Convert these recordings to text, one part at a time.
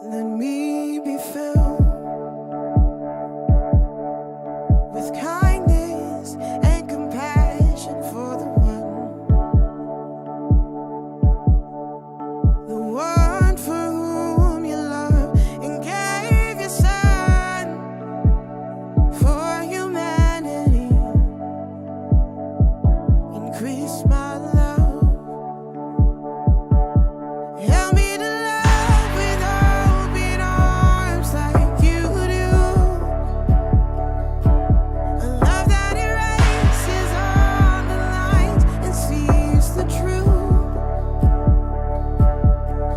Let me be filled with kindness and compassion for the one for whom you love and gave your son for humanity. Increase my love. Help me to love with open arms like you do. A love that erases all the lines and sees the truth.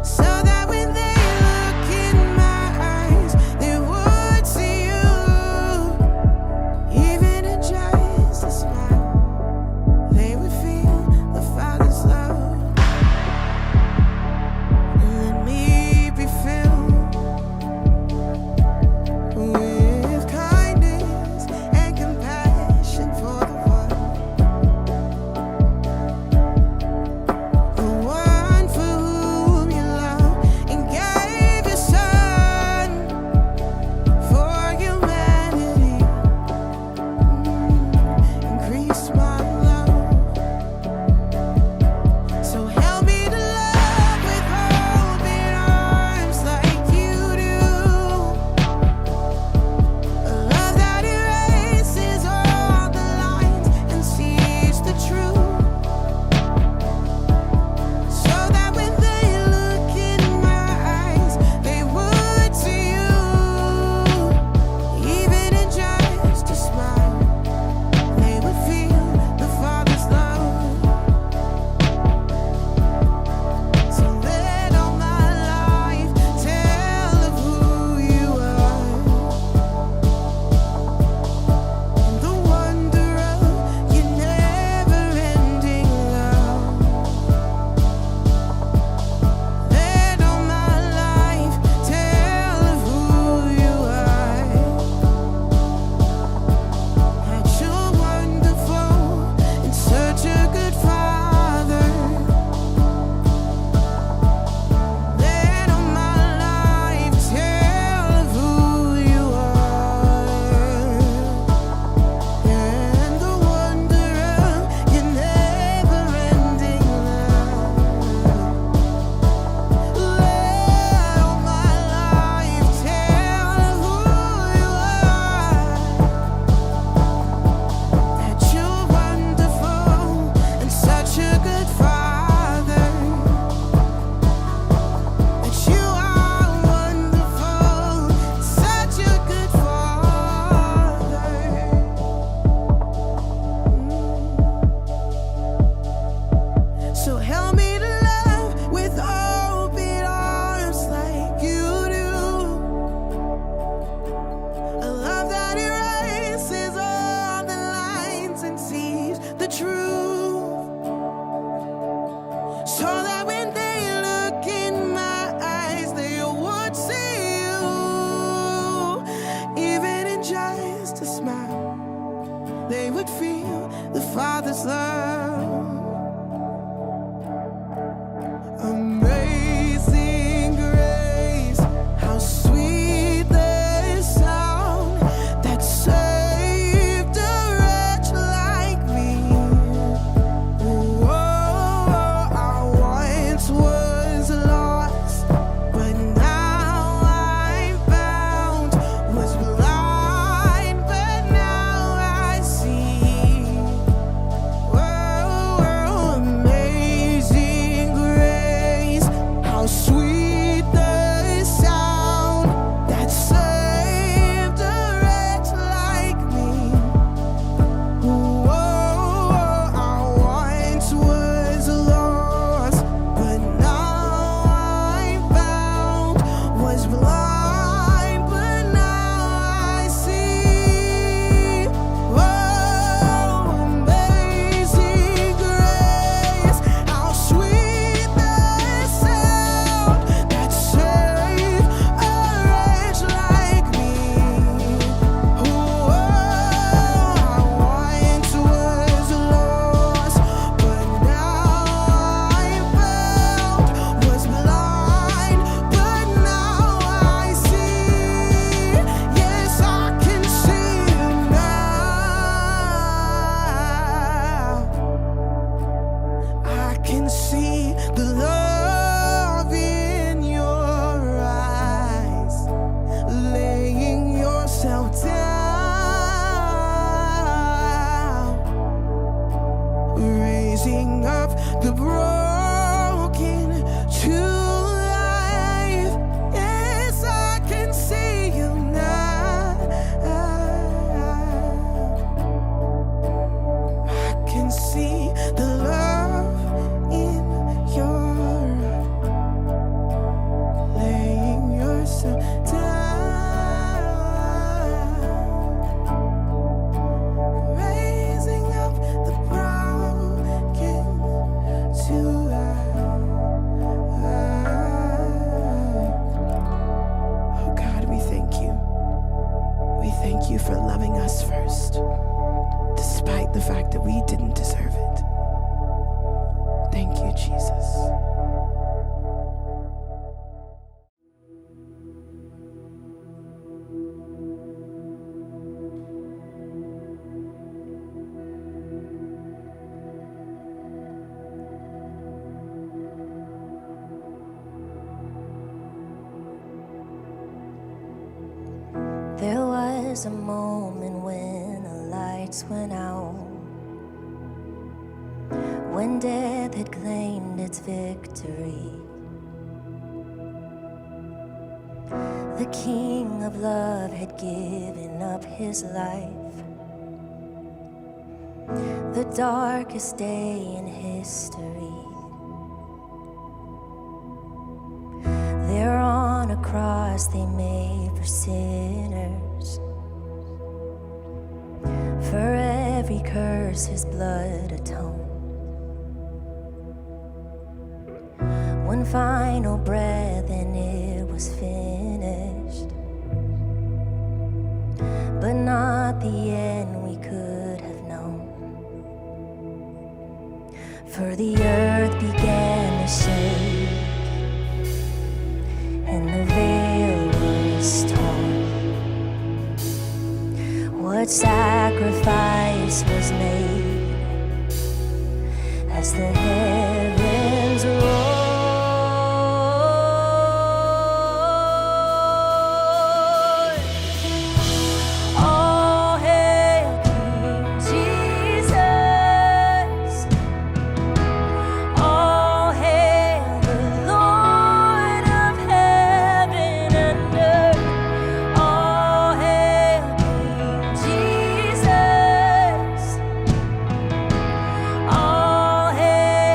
So that when they look in my eyes, they would see you. Even in just a smile, they would feel the Father's love. Let me be filled with kindness and compassion for the one for whom you love and gave your son for humanity. Increase my love. So help me to love with open arms like you do. A love that erases all the lines and sees the truth. So that when they look in my eyes, they would see you. Even in just a smile, they would feel the Father's love. So let all my life tell of who you are, and the wonder of your never-ending love. Let all my life tell of who you are, that you're wonderful and such a good Father. Let all my life tell of who you are, and the wonder of your never-ending love. Let all my life tell of who you are, that you're wonderful and such a good Father. That you are wonderful, such a good Father. So help me to love with open arms like you do. A love that erases all the lines and sees the truth. So that when they look in my eyes, they would see you. Even in just a smile, they would feel the Father's love. Amazing grace, how sweet the sound that saved a wretch like me. Whoa, I once was lost, but now I'm found. Was blind, but now I see. Whoa. was a moment when the lights went out, when death had claimed its victory. The King of Love had given up his life, the darkest day in history. There on a cross they made for sinners, for every curse his blood atoned. One final breath and it was finished, but not the end we could have known. For the earth began to shake and the veil was torn. What sacrifice was made as the heavens roared? All hail King Jesus! All hail the Lord of heaven and earth! All hail King Jesus! All hail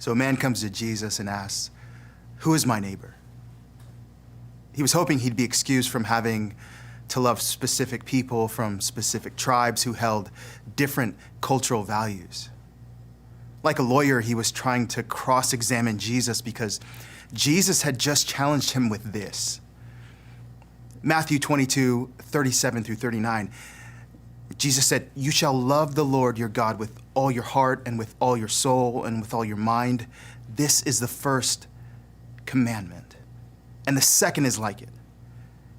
So a man comes to Jesus and asks, "Who is my neighbor?" He was hoping he'd be excused from having to love specific people from specific tribes who held different cultural values. Like a lawyer, he was trying to cross-examine Jesus because Jesus had just challenged him with this. Matthew 22, 37 through 39, Jesus said, "You shall love the Lord your God with all your heart and with all your soul and with all your mind. This is the first commandment. And the second is like it.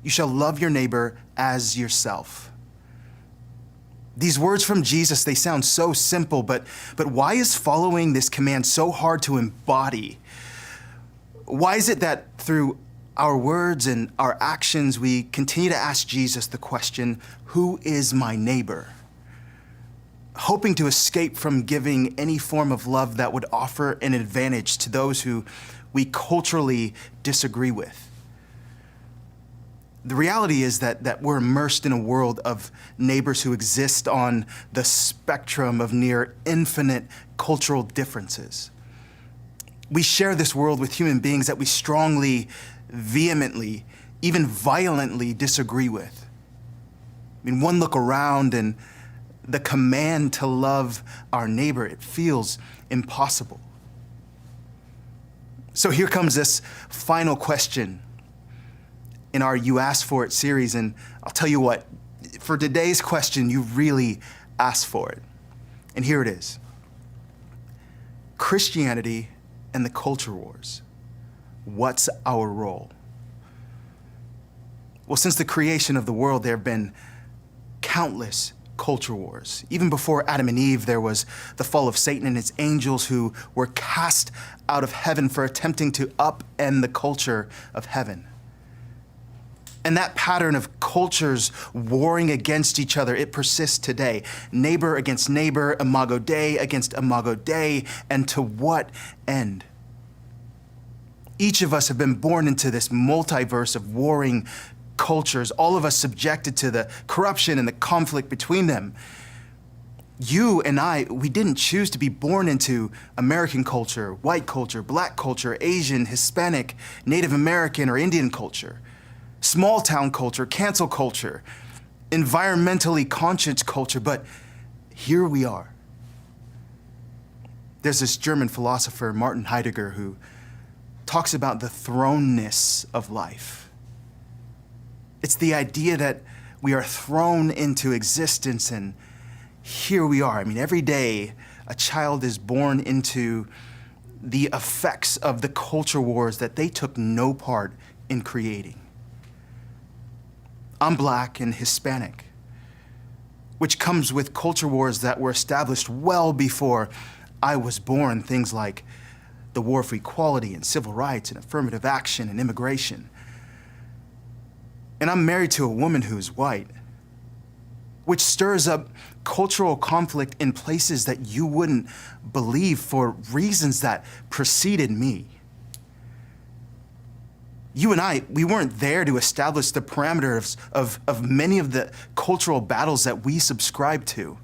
You shall love your neighbor as yourself." These words from Jesus, they sound so simple, but why is following this command so hard to embody? Why is it that through our words and our actions, we continue to ask Jesus the question, "Who is my neighbor?" Hoping to escape from giving any form of love that would offer an advantage to those who we culturally disagree with. The reality is that we're immersed in a world of neighbors who exist on the spectrum of near infinite cultural differences. We share this world with human beings that we strongly, vehemently, even violently disagree with. I mean, one look around and the command to love our neighbor, it feels impossible. So here comes this final question in our You Asked For It series, and I'll tell you what, for today's question, you really asked for it. And here it is. Christianity and the culture wars. What's our role? Well, since the creation of the world, there have been countless culture wars. Even before Adam and Eve, there was the fall of Satan and his angels who were cast out of heaven for attempting to upend the culture of heaven. And that pattern of cultures warring against each other, it persists today. Neighbor against neighbor, imago Dei against imago Dei, and to what end? Each of us have been born into this multiverse of warring cultures, all of us subjected to the corruption and the conflict between them. You and I, we didn't choose to be born into American culture, white culture, black culture, Asian, Hispanic, Native American, or Indian culture. Small town culture, cancel culture, environmentally conscious culture, but here we are. There's this German philosopher, Martin Heidegger, who talks about the thrownness of life. It's the idea that we are thrown into existence, and here we are. I mean, every day a child is born into the effects of the culture wars that they took no part in creating. I'm Black and Hispanic, which comes with culture wars that were established well before I was born. Things like the war for equality and civil rights and affirmative action and immigration. And I'm married to a woman who's white, which stirs up cultural conflict in places that you wouldn't believe for reasons that preceded me. You and I, we weren't there to establish the parameters of many of the cultural battles that we subscribe to.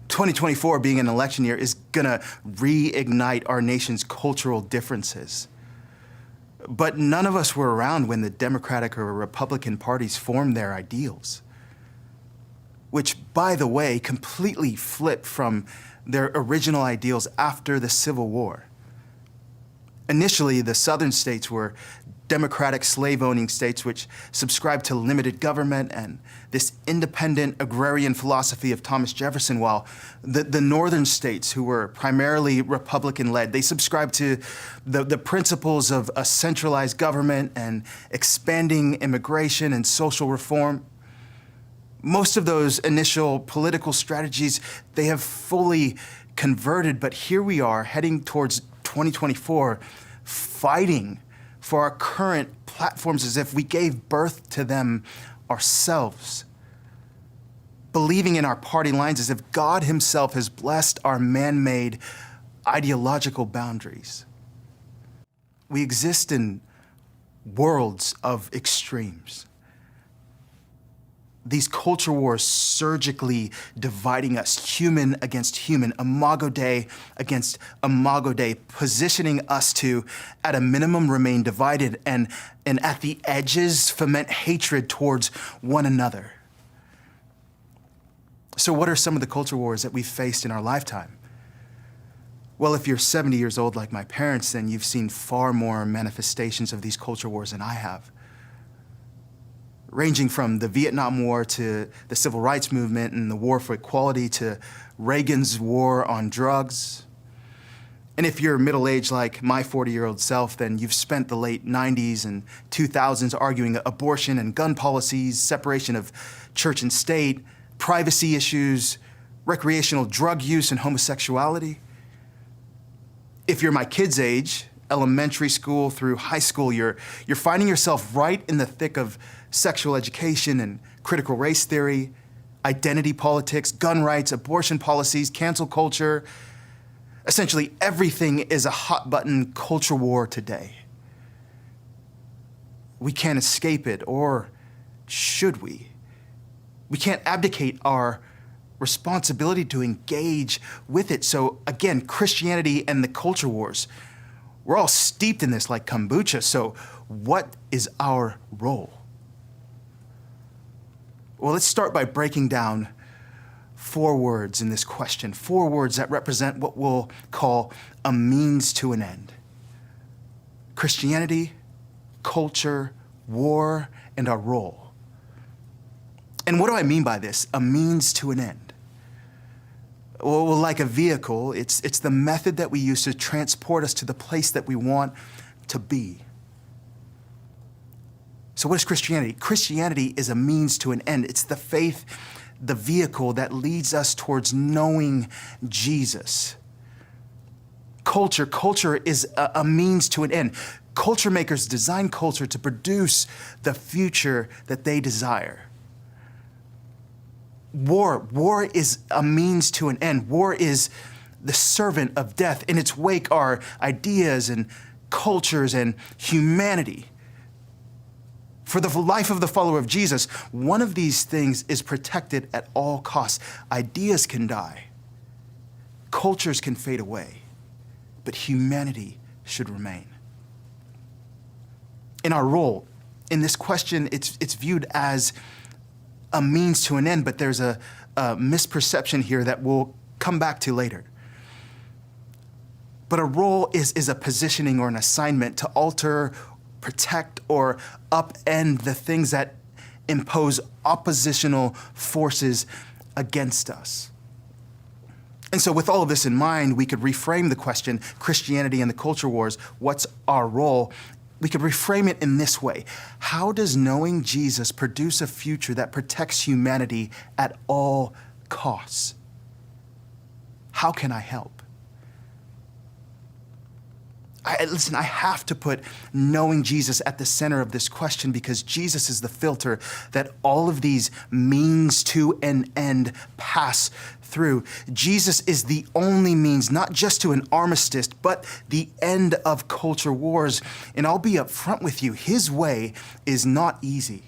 2024 being an election year is gonna reignite our nation's cultural differences. But none of us were around when the Democratic or Republican parties formed their ideals, which, by the way, completely flipped from their original ideals after the Civil War. Initially, the southern states were democratic slave-owning states which subscribed to limited government and this independent agrarian philosophy of Thomas Jefferson, while the northern states, who were primarily Republican-led, they subscribed to the principles of a centralized government and expanding immigration and social reform. Most of those initial political strategies, they have fully converted, but here we are heading towards 2024, fighting for our current platforms as if we gave birth to them ourselves, believing in our party lines as if God himself has blessed our man-made ideological boundaries. We exist in worlds of extremes. these culture wars surgically dividing us, human against human, imago Dei against imago Dei, positioning us to, at a minimum, remain divided and at the edges foment hatred towards one another. So what are some of the culture wars that we've faced in our lifetime? Well, if you're 70 years old like my parents, then you've seen far more manifestations of these culture wars than I have. Ranging from the Vietnam War to the Civil Rights Movement and the War for Equality to Reagan's war on drugs. And if you're middle-aged like my 40-year-old self, then you've spent the late 90s and 2000s arguing abortion and gun policies, separation of church and state, privacy issues, recreational drug use and homosexuality. If you're my kids' age, elementary school through high school, you're finding yourself right in the thick of sexual education and critical race theory, identity politics, gun rights, abortion policies, cancel culture. Essentially, everything is a hot-button culture war today. We can't escape it, or should we? We can't abdicate our responsibility to engage with it. So again, Christianity and the culture wars, we're all steeped in this like kombucha. So what is our role? Well, let's start by breaking down 4 words in this question, 4 words that represent what we'll call a means to an end. Christianity, culture, war, and our role. And what do I mean by this? A means to an end. Well, like a vehicle, it's the method that we use to transport us to the place that we want to be. So what is Christianity? Christianity is a means to an end. It's the faith, the vehicle that leads us towards knowing Jesus. Culture is a means to an end. Culture makers design culture to produce the future that they desire. War is a means to an end. War is the servant of death. In its wake are ideas and cultures and humanity. For the life of the follower of Jesus, one of these things is protected at all costs. Ideas can die. Cultures can fade away. But humanity should remain. In our role, in this question, it's viewed as a means to an end, but there's a misperception here that we'll come back to later. But a role is a positioning or an assignment to alter, protect, or upend the things that impose oppositional forces against us. And so with all of this in mind, we could reframe the question, Christianity and the culture wars, what's our role? We could reframe it in this way. How does knowing Jesus produce a future that protects humanity at all costs? How can I help? Listen, I have to put knowing Jesus at the center of this question because Jesus is the filter that all of these means to an end pass through. Jesus is the only means, not just to an armistice, but the end of culture wars. And I'll be upfront with you, his way is not easy.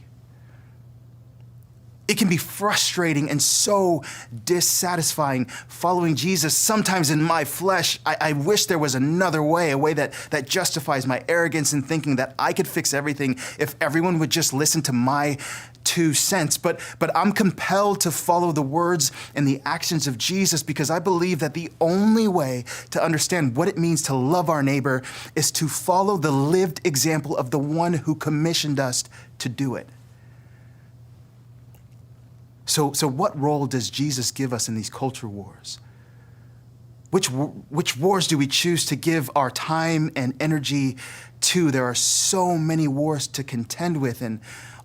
It can be frustrating and so dissatisfying following Jesus. Sometimes in my flesh, I wish there was another way, a way that justifies my arrogance and thinking that I could fix everything if everyone would just listen to my 2 cents. But I'm compelled to follow the words and the actions of Jesus because I believe that the only way to understand what it means to love our neighbor is to follow the lived example of the one who commissioned us to do it. So what role does Jesus give us in these culture wars? Which wars do we choose to give our time and energy to? There are so many wars to contend with, and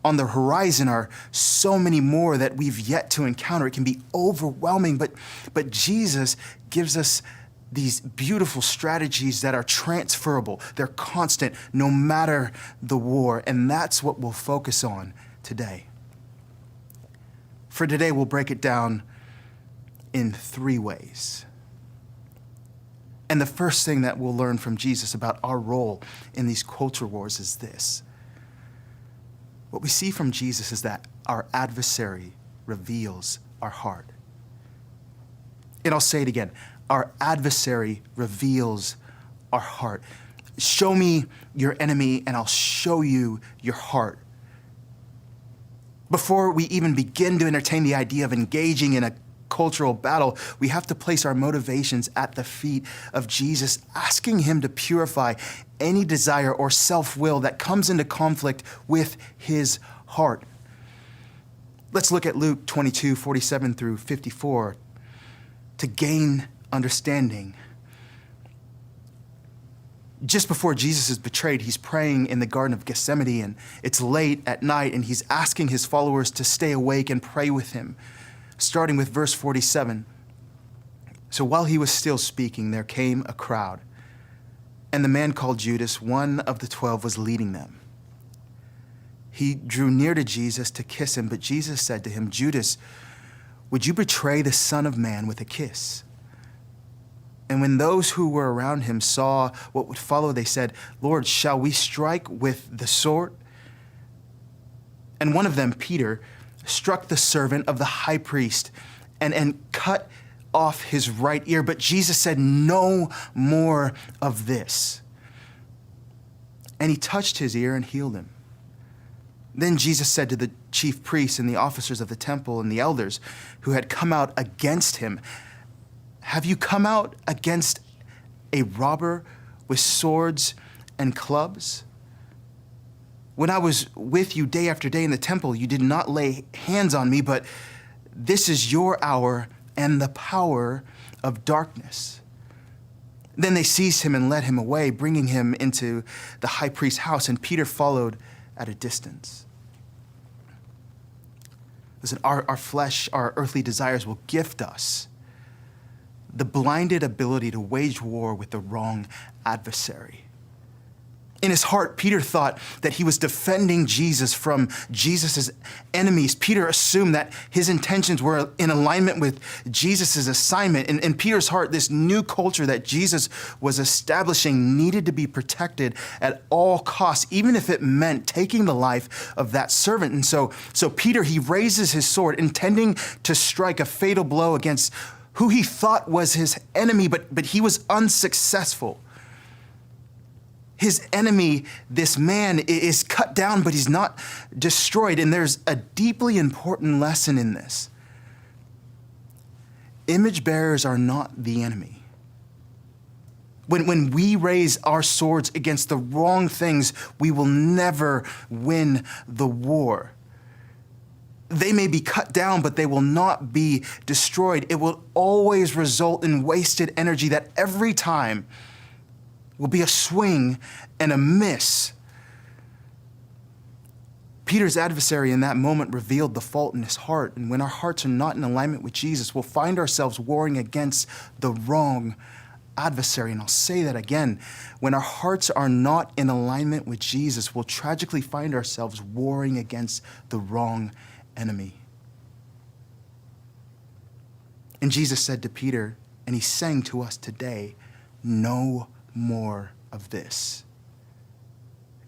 on the horizon are so many more that we've yet to encounter. It can be overwhelming, but Jesus gives us these beautiful strategies that are transferable. They're constant no matter the war, and that's what we'll focus on today. For today, we'll break it down in 3 ways. And the first thing that we'll learn from Jesus about our role in these culture wars is this. What we see from Jesus is that our adversary reveals our heart. And I'll say it again, our adversary reveals our heart. Show me your enemy and I'll show you your heart. Before we even begin to entertain the idea of engaging in a cultural battle, we have to place our motivations at the feet of Jesus, asking him to purify any desire or self-will that comes into conflict with his heart. Let's look at Luke 22:47 through 54 to gain understanding. Just before Jesus is betrayed, he's praying in the Garden of Gethsemane, and it's late at night, and he's asking his followers to stay awake and pray with him. Starting with verse 47. So while he was still speaking, there came a crowd, and the man called Judas, one of the 12, was leading them. He drew near to Jesus to kiss him, but Jesus said to him, Judas, would you betray the Son of Man with a kiss? And when those who were around him saw what would follow, they said, Lord, shall we strike with the sword? And one of them, Peter, struck the servant of the high priest and cut off his right ear. But Jesus said, no more of this. And he touched his ear and healed him. Then Jesus said to the chief priests and the officers of the temple and the elders who had come out against him, have you come out against a robber with swords and clubs? When I was with you day after day in the temple, you did not lay hands on me, but this is your hour and the power of darkness. Then they seized him and led him away, bringing him into the high priest's house, and Peter followed at a distance. Listen, our flesh, our earthly desires will gift us the blinded ability to wage war with the wrong adversary. In his heart, Peter thought that he was defending Jesus from Jesus' enemies. Peter assumed that his intentions were in alignment with Jesus' assignment. In Peter's heart, this new culture that Jesus was establishing needed to be protected at all costs, even if it meant taking the life of that servant. And so Peter, he raises his sword, intending to strike a fatal blow against who he thought was his enemy, but he was unsuccessful. His enemy, this man, is cut down, but he's not destroyed. And there's a deeply important lesson in this. Image bearers are not the enemy. When we raise our swords against the wrong things, we will never win the war. They may be cut down, but they will not be destroyed. It will always result in wasted energy that every time will be a swing and a miss. Peter's adversary in that moment revealed the fault in his heart. And when our hearts are not in alignment with Jesus, we'll find ourselves warring against the wrong adversary. And I'll say that again. When our hearts are not in alignment with Jesus, we'll tragically find ourselves warring against the wrong enemy. And Jesus said to Peter, and he's saying to us today, no more of this.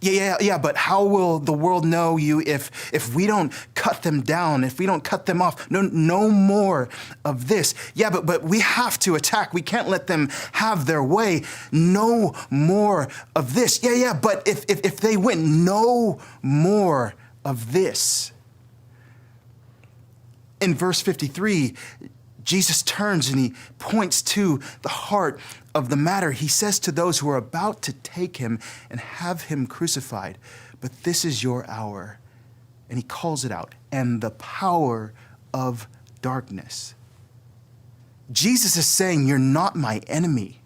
Yeah, but how will the world know you if we don't cut them down, if we don't cut them off? No more of this. Yeah, but we have to attack. We can't let them have their way. No more of this. Yeah, but if they win, no more of this. In verse 53, Jesus turns and he points to the heart of the matter. He says to those who are about to take him and have him crucified, but this is your hour. And he calls it out, and the power of darkness. Jesus is saying, you're not my enemy.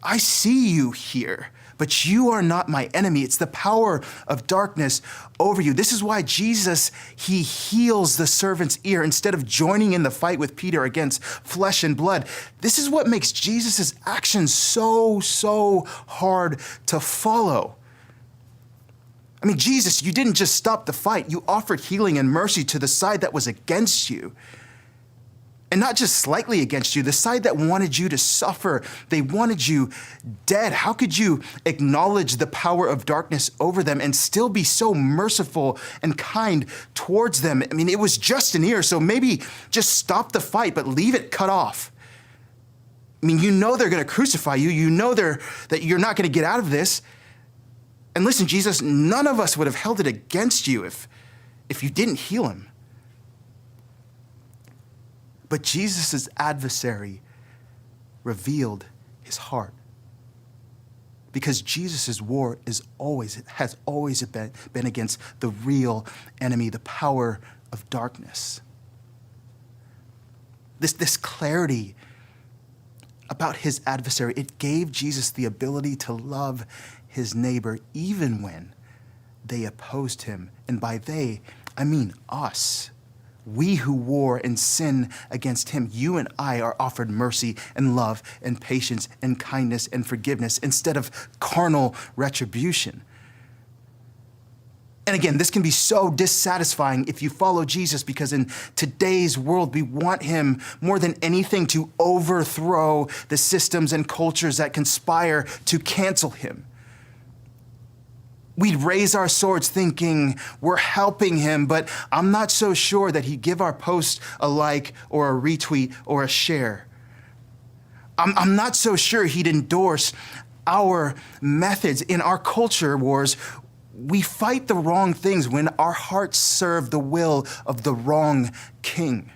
I see you here, but you are not my enemy. It's the power of darkness over you. This is why Jesus, he heals the servant's ear instead of joining in the fight with Peter against flesh and blood. This is what makes Jesus' actions so hard to follow. I mean, Jesus, you didn't just stop the fight. You offered healing and mercy to the side that was against you. And not just slightly against you, the side that wanted you to suffer, they wanted you dead. How could you acknowledge the power of darkness over them and still be so merciful and kind towards them? I mean, it was just an ear, so maybe just stop the fight, but leave it cut off. I mean, you know they're going to crucify you. You know that you're not going to get out of this. And listen, Jesus, none of us would have held it against you if you didn't heal him. But Jesus' adversary revealed his heart. Because Jesus' war has always been against the real enemy, the power of darkness. This clarity about his adversary, it gave Jesus the ability to love his neighbor even when they opposed him. And by they, I mean us. We who war and sin against him, you and I are offered mercy and love and patience and kindness and forgiveness instead of carnal retribution. And again, this can be so dissatisfying if you follow Jesus, because in today's world, we want him more than anything to overthrow the systems and cultures that conspire to cancel him. We'd raise our swords thinking we're helping him, but I'm not so sure that he'd give our post a like or a retweet or a share. I'm not so sure he'd endorse our methods. In our culture wars, we fight the wrong things when our hearts serve the will of the wrong king.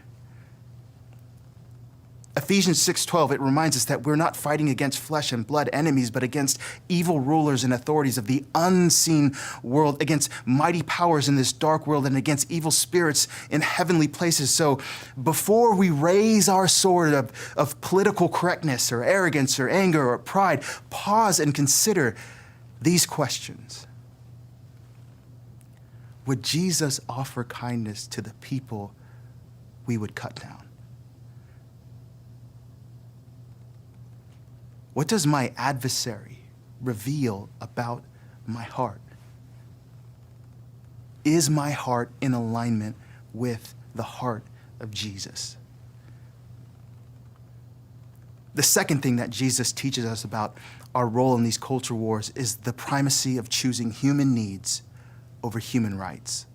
Ephesians 6:12, it reminds us that we're not fighting against flesh and blood enemies, but against evil rulers and authorities of the unseen world, against mighty powers in this dark world, and against evil spirits in heavenly places. So before we raise our sword of political correctness or arrogance or anger or pride, pause and consider these questions. Would Jesus offer kindness to the people we would cut down? What does my adversary reveal about my heart? Is my heart in alignment with the heart of Jesus? The second thing that Jesus teaches us about our role in these culture wars is the primacy of choosing human needs over human rights.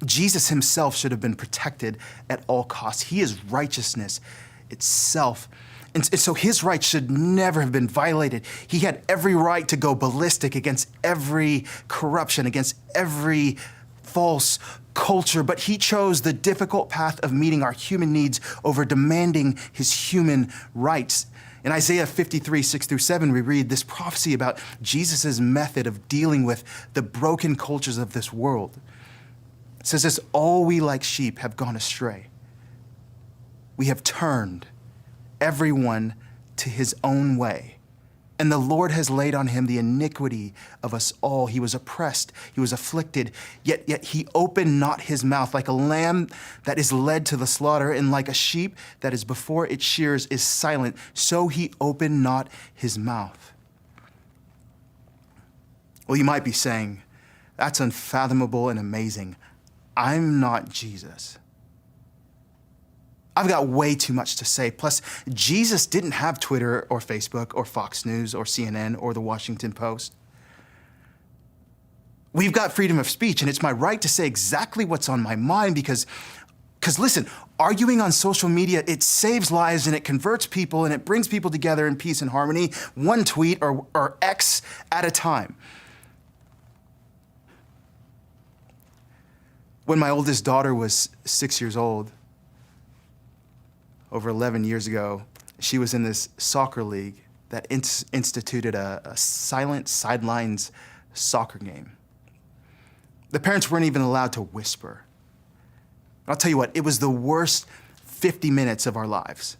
Jesus himself should have been protected at all costs. He is righteousness itself. And so his rights should never have been violated. He had every right to go ballistic against every corruption, against every false culture, but he chose the difficult path of meeting our human needs over demanding his human rights. In Isaiah 53, 6-7, we read this prophecy about Jesus' method of dealing with the broken cultures of this world. It says this, all we like sheep have gone astray. We have turned everyone to his own way. And the Lord has laid on him the iniquity of us all. He was oppressed, he was afflicted, yet he opened not his mouth. Like a lamb that is led to the slaughter, and like a sheep that is before its shears is silent, so he opened not his mouth. Well, you might be saying, that's unfathomable and amazing. I'm not Jesus. I've got way too much to say. Plus, Jesus didn't have Twitter or Facebook or Fox News or CNN or the Washington Post. We've got freedom of speech, and it's my right to say exactly what's on my mind because listen, arguing on social media, it saves lives and it converts people and it brings people together in peace and harmony, one tweet or X at a time. When my oldest daughter was 6 years old, over 11 years ago, she was in this soccer league that instituted a silent sidelines soccer game. The parents weren't even allowed to whisper. I'll tell you what, it was the worst 50 minutes of our lives.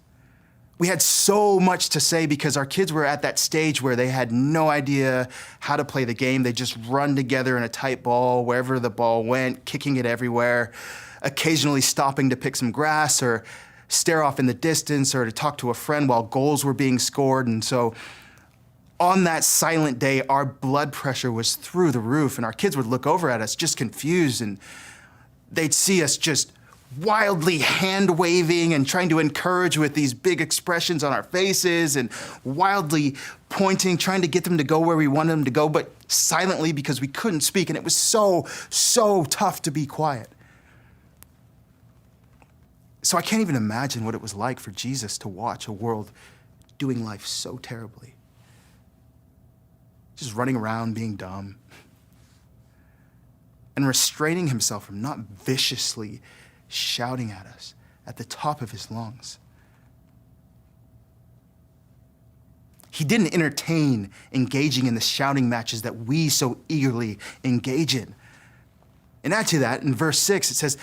We had so much to say because our kids were at that stage where they had no idea how to play the game. They just run together in a tight ball wherever the ball went, kicking it everywhere, occasionally stopping to pick some grass or stare off in the distance or to talk to a friend while goals were being scored. And so on that silent day, our blood pressure was through the roof, and our kids would look over at us just confused, and they'd see us just wildly hand waving and trying to encourage with these big expressions on our faces and wildly pointing, trying to get them to go where we wanted them to go, but silently because we couldn't speak. And it was so tough to be quiet. So I can't even imagine what it was like for Jesus to watch a world doing life so terribly. Just running around being dumb and restraining himself from not viciously shouting at us at the top of his lungs. He didn't entertain engaging in the shouting matches that we so eagerly engage in. And add to that, in verse 6, it says,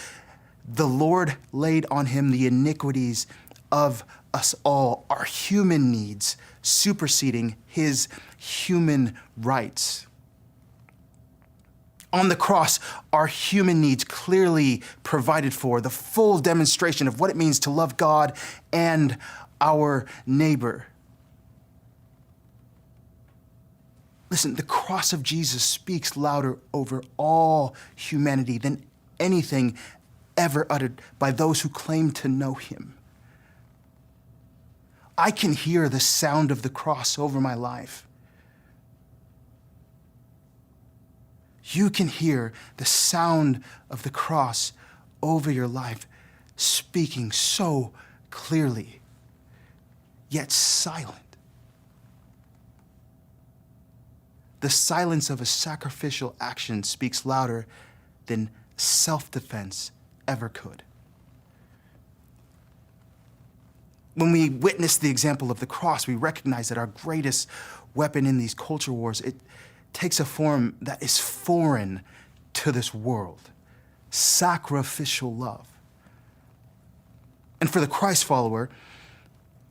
the Lord laid on him the iniquities of us all, our human needs, superseding his human rights. On the cross, our human needs clearly provided for, the full demonstration of what it means to love God and our neighbor. Listen, the cross of Jesus speaks louder over all humanity than anything ever uttered by those who claim to know him. I can hear the sound of the cross over my life. You can hear the sound of the cross over your life, speaking so clearly, yet silent. The silence of a sacrificial action speaks louder than self-defense ever could. When we witness the example of the cross, we recognize that our greatest weapon in these culture wars, it takes a form that is foreign to this world: sacrificial love. And for the Christ follower,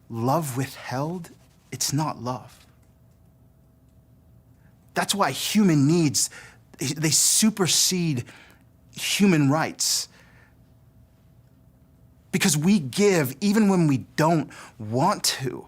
love withheld, it's not love. That's why human needs, they supersede human rights. Because we give even when we don't want to.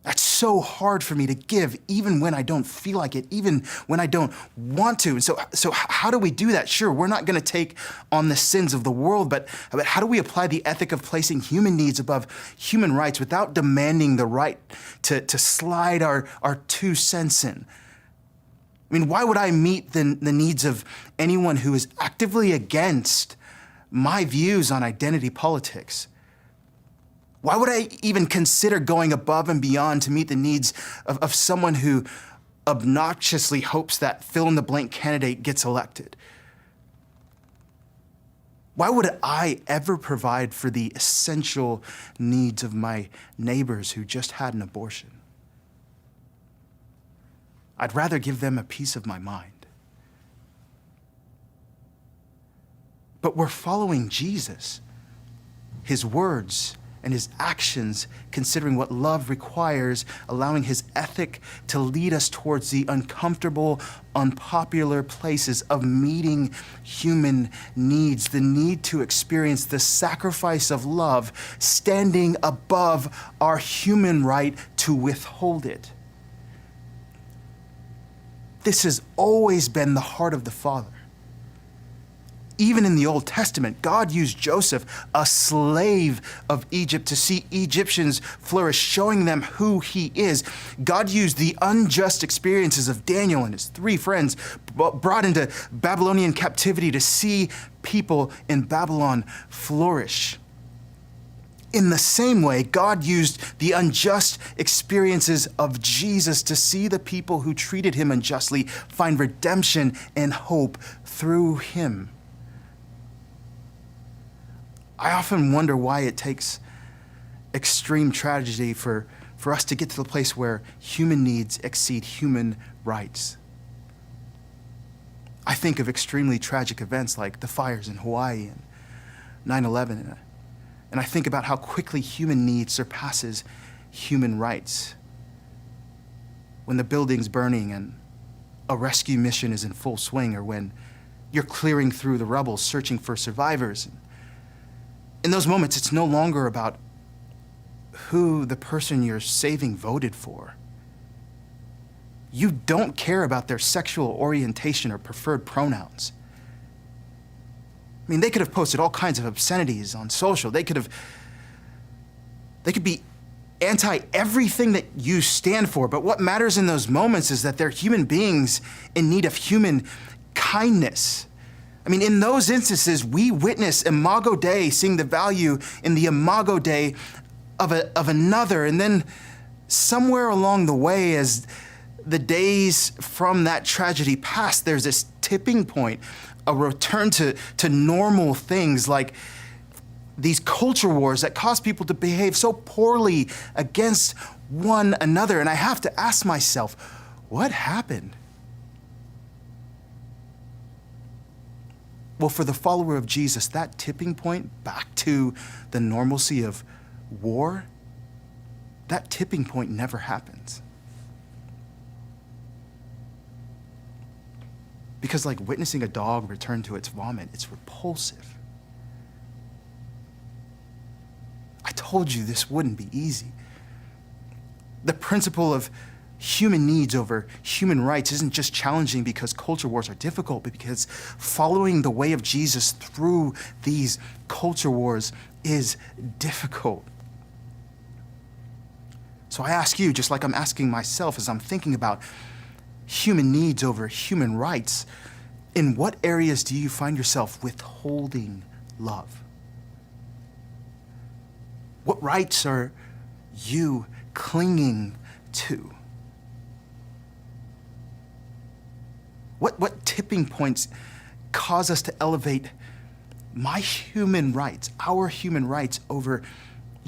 That's so hard for me to give even when I don't feel like it, even when I don't want to. And so how do we do that? Sure, we're not going to take on the sins of the world, but how do we apply the ethic of placing human needs above human rights without demanding the right to slide our 2 cents in? I mean, why would I meet the needs of anyone who is actively against my views on identity politics? Why would I even consider going above and beyond to meet the needs of someone who obnoxiously hopes that fill-in-the-blank candidate gets elected? Why would I ever provide for the essential needs of my neighbors who just had an abortion? I'd rather give them a piece of my mind. But we're following Jesus, his words and his actions, considering what love requires, allowing his ethic to lead us towards the uncomfortable, unpopular places of meeting human needs, the need to experience the sacrifice of love, standing above our human right to withhold it. This has always been the heart of the Father. Even in the Old Testament, God used Joseph, a slave of Egypt, to see Egyptians flourish, showing them who he is. God used the unjust experiences of Daniel and his 3 friends brought into Babylonian captivity to see people in Babylon flourish. In the same way, God used the unjust experiences of Jesus to see the people who treated him unjustly find redemption and hope through him. I often wonder why it takes extreme tragedy for us to get to the place where human needs exceed human rights. I think of extremely tragic events like the fires in Hawaii and 9/11, and I think about how quickly human need surpasses human rights. When the building's burning and a rescue mission is in full swing, or when you're clearing through the rubble searching for survivors. In those moments, it's no longer about who the person you're saving voted for. You don't care about their sexual orientation or preferred pronouns. I mean, they could have posted all kinds of obscenities on social. They could be anti everything that you stand for, but what matters in those moments is that they're human beings in need of human kindness. I mean, in those instances, we witness Imago Dei, seeing the value in the Imago Dei of another. And then somewhere along the way, as the days from that tragedy pass, there's this tipping point, a return to normal things like these culture wars that cause people to behave so poorly against one another. And I have to ask myself, what happened? Well, for the follower of Jesus, that tipping point back to the normalcy of war, that tipping point never happens. Because like witnessing a dog return to its vomit, it's repulsive. I told you this wouldn't be easy. The principle of human needs over human rights isn't just challenging because culture wars are difficult, but because following the way of Jesus through these culture wars is difficult. So I ask you, just like I'm asking myself as I'm thinking about human needs over human rights, in what areas do you find yourself withholding love? What rights are you clinging to? What tipping points cause us to elevate my human rights, our human rights, over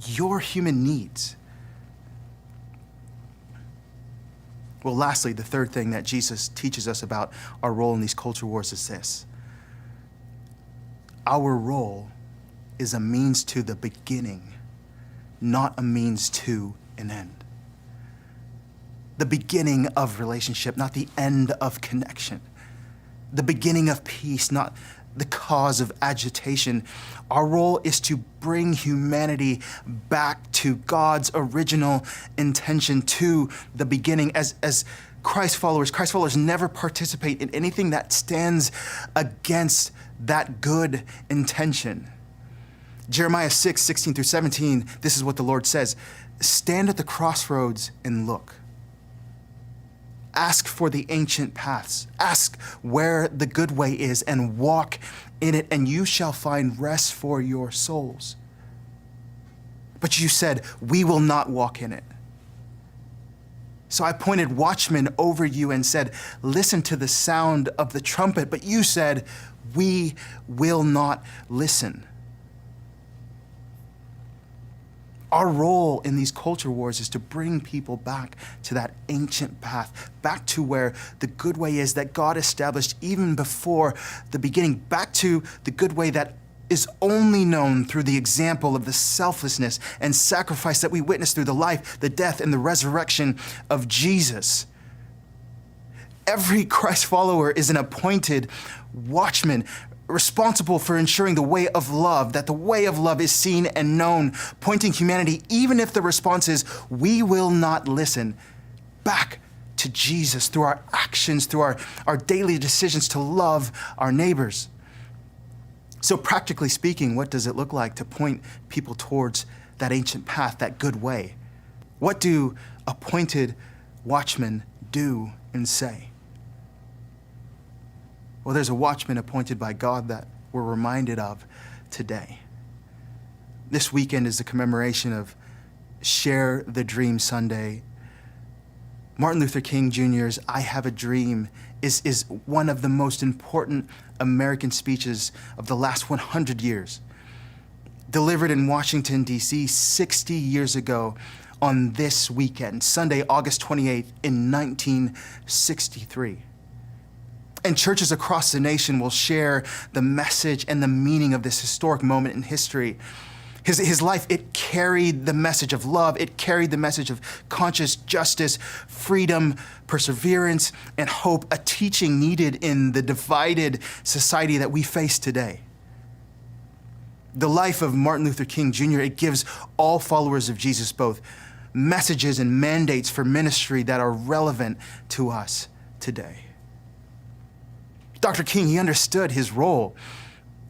your human needs? Well, lastly, the third thing that Jesus teaches us about our role in these culture wars is this. Our role is a means to the beginning, not a means to an end. The beginning of relationship, not the end of connection. The beginning of peace, not the cause of agitation. Our role is to bring humanity back to God's original intention, to the beginning. As Christ followers never participate in anything that stands against that good intention. Jeremiah 6:16-17, this is what the Lord says. Stand at the crossroads and look. Ask for the ancient paths. Ask where the good way is and walk in it, and you shall find rest for your souls. But you said, we will not walk in it. So I appointed watchmen over you and said, listen to the sound of the trumpet. But you said, we will not listen. Our role in these culture wars is to bring people back to that ancient path, back to where the good way is that God established even before the beginning, back to the good way that is only known through the example of the selflessness and sacrifice that we witness through the life, the death, and the resurrection of Jesus. Every Christ follower is an appointed watchman, responsible for ensuring the way of love, that the way of love is seen and known, pointing humanity, even if the response is, we will not listen, back to Jesus through our actions, through our daily decisions to love our neighbors. So practically speaking, what does it look like to point people towards that ancient path, that good way? What do appointed watchmen do and say? Well, there's a watchman appointed by God that we're reminded of today. This weekend is the commemoration of Share the Dream Sunday. Martin Luther King Jr.'s I Have a Dream is one of the most important American speeches of the last 100 years. Delivered in Washington, D.C. 60 years ago on this weekend, Sunday, August 28th in 1963. And churches across the nation will share the message and the meaning of this historic moment in history. His life, it carried the message of love. It carried the message of conscious justice, freedom, perseverance, and hope, a teaching needed in the divided society that we face today. The life of Martin Luther King Jr., it gives all followers of Jesus both messages and mandates for ministry that are relevant to us today. Dr. King, he understood his role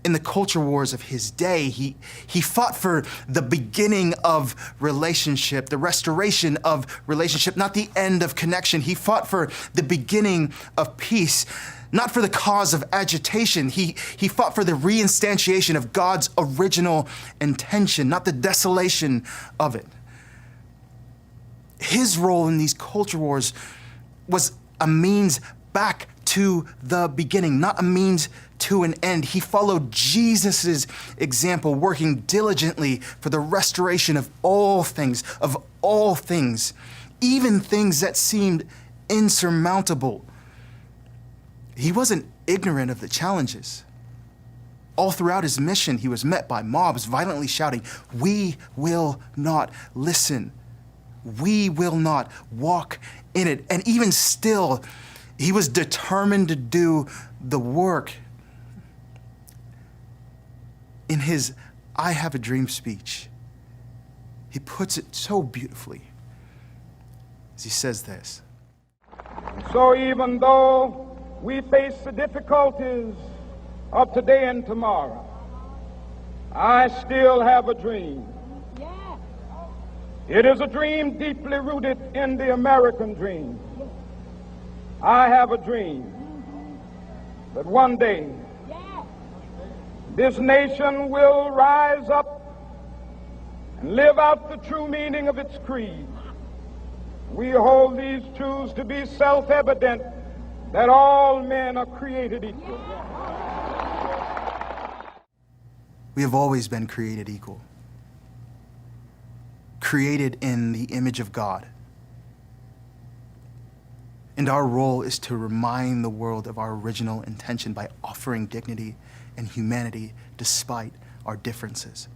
In the culture wars of his day, he fought for the beginning of relationship, the restoration of relationship, not the end of connection. He fought for the beginning of peace, not for the cause of agitation. He fought for the reinstantiation of God's original intention, not the desolation of it. His role in these culture wars was a means back to the beginning, not a means to an end. He followed Jesus' example, working diligently for the restoration of all things, even things that seemed insurmountable. He wasn't ignorant of the challenges. All throughout his mission, he was met by mobs violently shouting, "We will not listen. We will not walk in it." And even still, he was determined to do the work. In his "I Have a Dream" speech, he puts it so beautifully as he says this. So even though we face the difficulties of today and tomorrow, I still have a dream. It is a dream deeply rooted in the American dream. I have a dream that one day this nation will rise up and live out the true meaning of its creed. We hold these truths to be self-evident, that all men are created equal. We have always been created equal, created in the image of God. And our role is to remind the world of our original intention by offering dignity and humanity despite our differences.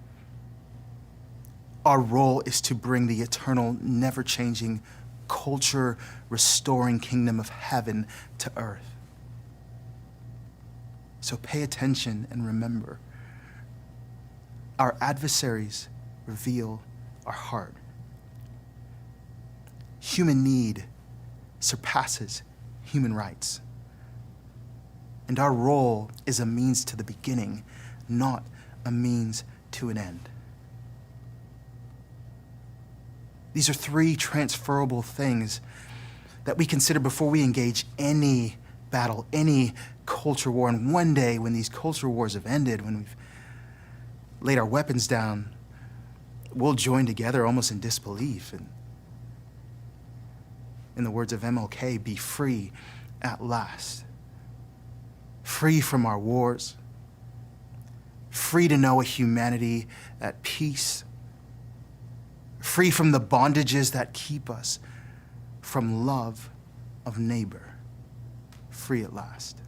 Our role is to bring the eternal, never-changing, culture-restoring kingdom of heaven to earth. So pay attention and remember, our adversaries reveal our heart. Human need surpasses human rights. And our role is a means to the beginning, not a means to an end. These are three transferable things that we consider before we engage any battle, any culture war. And one day, when these culture wars have ended, when we've laid our weapons down, we'll join together almost in disbelief. And in the words of MLK, be free at last. Free from our wars. Free to know a humanity at peace. Free from the bondages that keep us from love of neighbor. Free at last.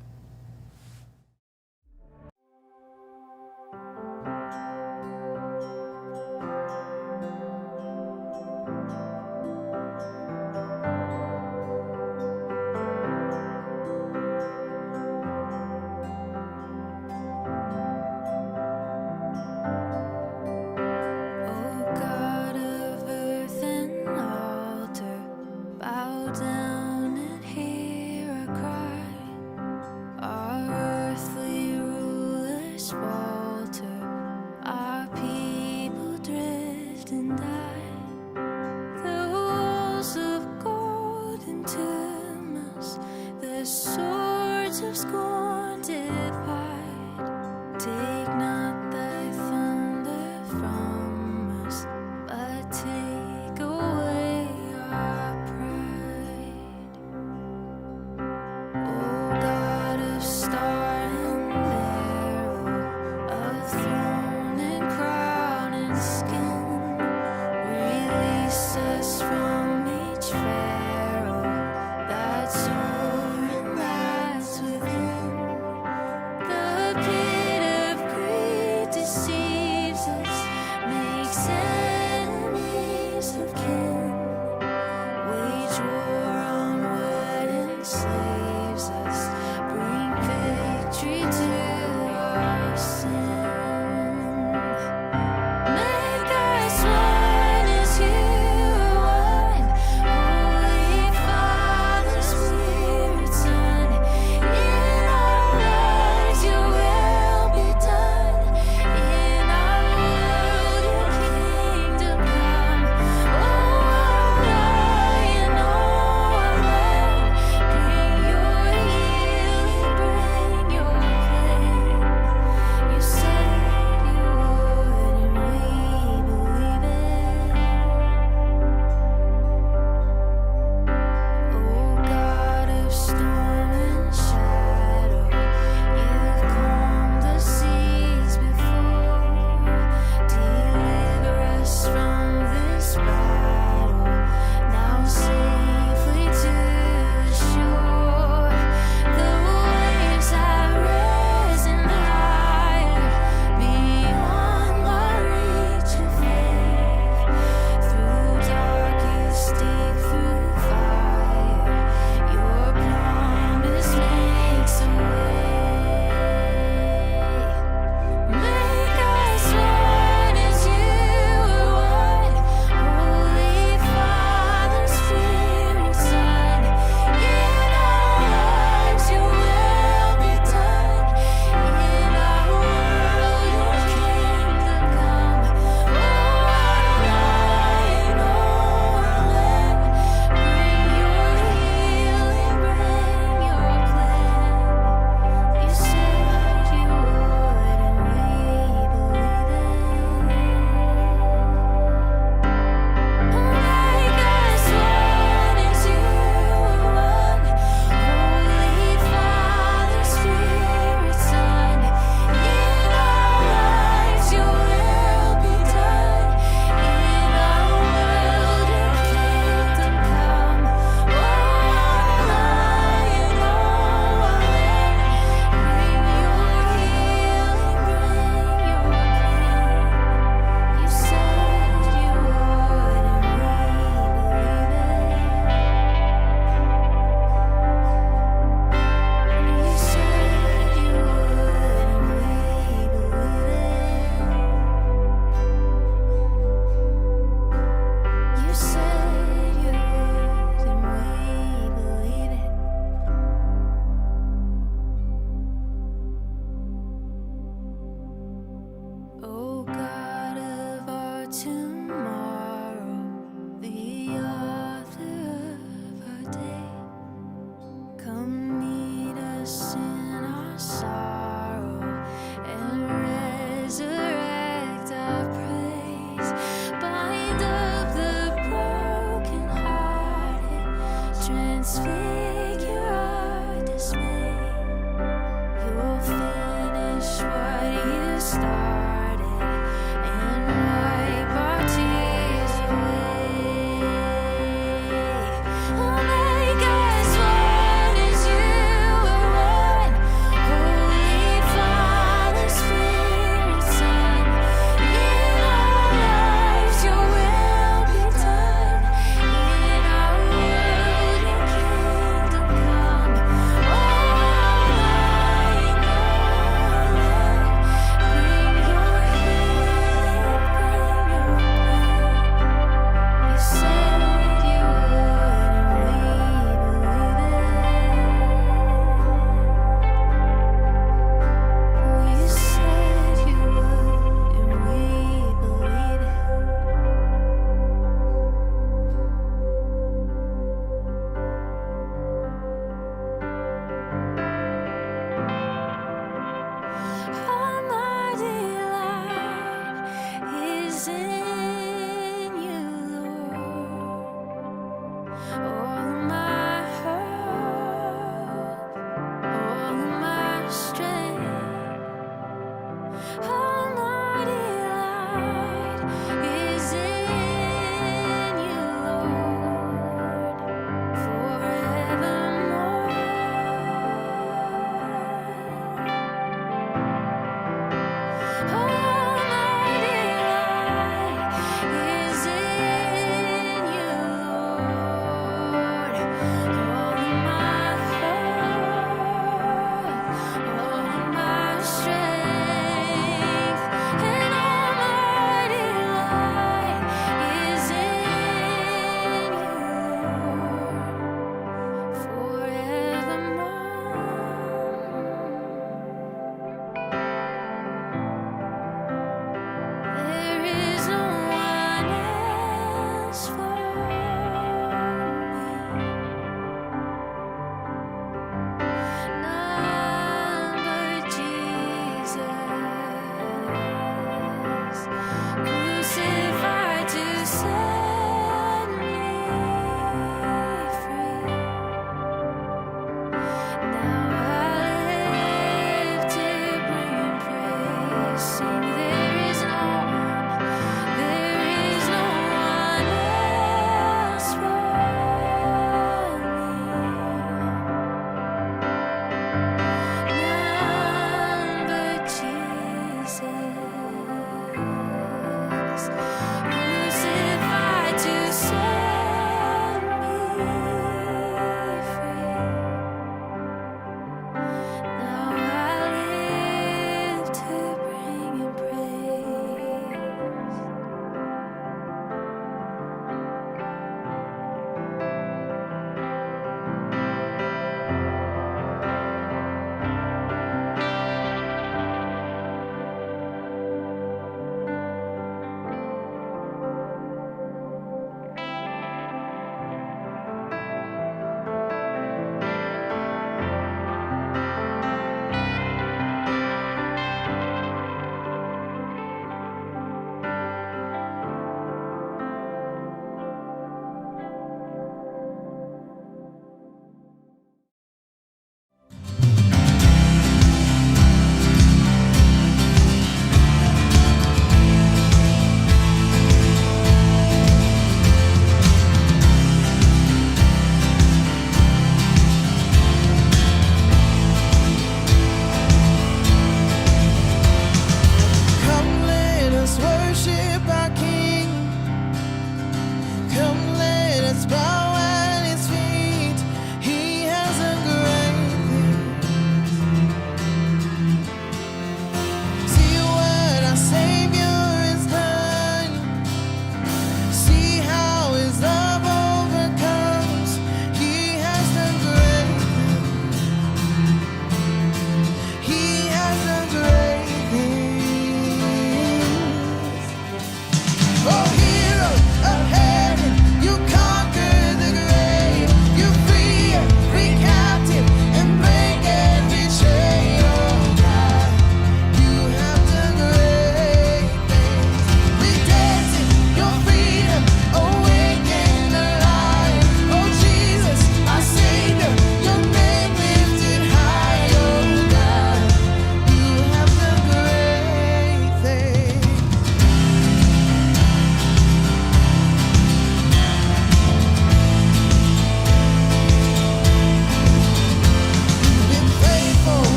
Swords of scorn did